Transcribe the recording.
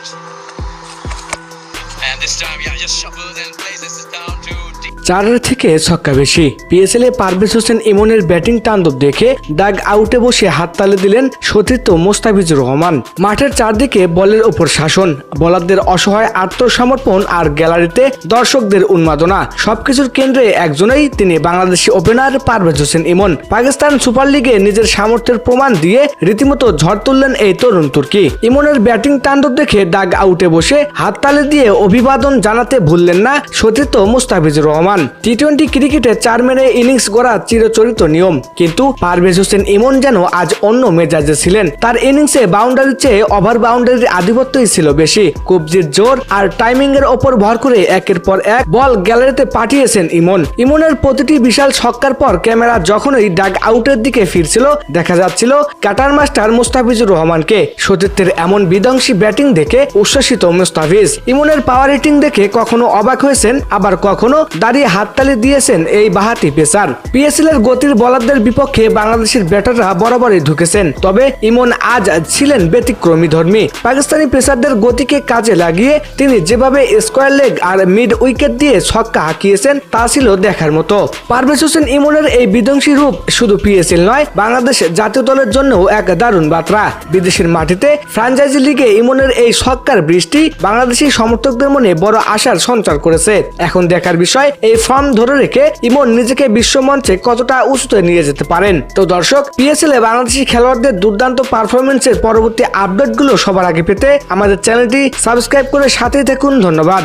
And this time, yeah, just shuffles and places it down to চারের থেকে ছক্কা বেশি। পিএসএল এ পারভেজ হোসেন ইমনের ব্যাটিং তাণ্ডব দেখে দাগ আউটে বসে হাততালি দিলেন সতীর্থ মোস্তাফিজুর রহমান। মাঠের চারদিকে বলের ওপর শাসন, বোলারদের অসহায় আত্মসমর্পণ আর গ্যালারিতে দর্শকদের উন্মাদনা, সবকিছুর কেন্দ্রে একজনই, তিনি বাংলাদেশি ওপেনার পারভেজ হোসেন ইমন। পাকিস্তান সুপার লিগে নিজের সামর্থ্যের প্রমাণ দিয়ে রীতিমতো ঝড় তুললেন এই তরুণ তুর্কি। ইমনের ব্যাটিং তাণ্ডব দেখে দাগ আউটে বসে হাততালি দিয়ে অভিবাদন জানাতে ভুললেন না সতীর্থ মোস্তাফিজুর রহমান। টি-20 ক্রিকেটে 4 মেরে ইনিংস গড়া চিরচরিত নিয়ম, কিন্তু পারভেজ হোসেন ইমন যেন আজ অন্য মেজাজে ছিলেন। তার ইনিংসে বাউন্ডারির চেয়ে ওভার বাউন্ডারির আধিপত্যই ছিল বেশি। কবজির জোর আর টাইমিং এর ওপর ভর করে একের পর এক বল গ্যালারিতে পাঠিয়েছেন ইমন। ইমনের প্রতিটি বিশাল ছক্কার পর ক্যামেরা যখনই ডাগ আউটের দিকে ফিরছিল, দেখা যাচ্ছিল কাটার মাস্টার মোস্তাফিজুর রহমানকে। সতীর্থের এমন বিধ্বংসী ব্যাটিং দেখে উচ্ছ্বসিত মোস্তাফিজ। ইমনের পাওয়ার হিটিং দেখে কখনো অবাক হয়েছেন, আবার কখনো দাঁড়িয়ে হাততালি দিয়েছেন এই বাহাতি পেসার। পিএসএল এর গতির বোলারদের বিপক্ষে বাংলাদেশের ব্যাটাররা বরাবরই ঢুকেছেন, তবে ইমন আজ ছিলেন ব্যতিক্রমী ধর্মী। পাকিস্তানি পেসারদের গতিকে কাজে লাগিয়ে তিনি যেভাবে স্কোয়ার লেগ আর মিড উইকেট দিয়ে ছক্কা হাঁকিয়েছেন তা ছিল দেখার মতো। পারভেজ হোসেন ইমনের এই বিধ্বংসী রূপ শুধু পিএসএল নয়, বাংলাদেশ জাতীয় দলের জন্যও এক দারুণ বার্তা। বিদেশের মাটিতে ফ্র্যাঞ্চাইজি লিগে ইমনের এই ছক্কার বৃষ্টি বাংলাদেশি সমর্থকদের মনে বড় আশার সঞ্চার করেছে। এখন দেখার বিষয় এই ফর্ম ধরে রেখে ইমন নিজেকে বিশ্বমঞ্চে কতটা উঁচুতে নিয়ে যেতে পারেন। তো দর্শক, পিএসএল এ বাংলাদেশি খেলোয়াড়দের দুর্দান্ত পারফরমেন্সের পরবর্তী আপডেটগুলো সবার আগে পেতে আমাদের চ্যানেলটি সাবস্ক্রাইব করে সাথেই থাকুন। ধন্যবাদ।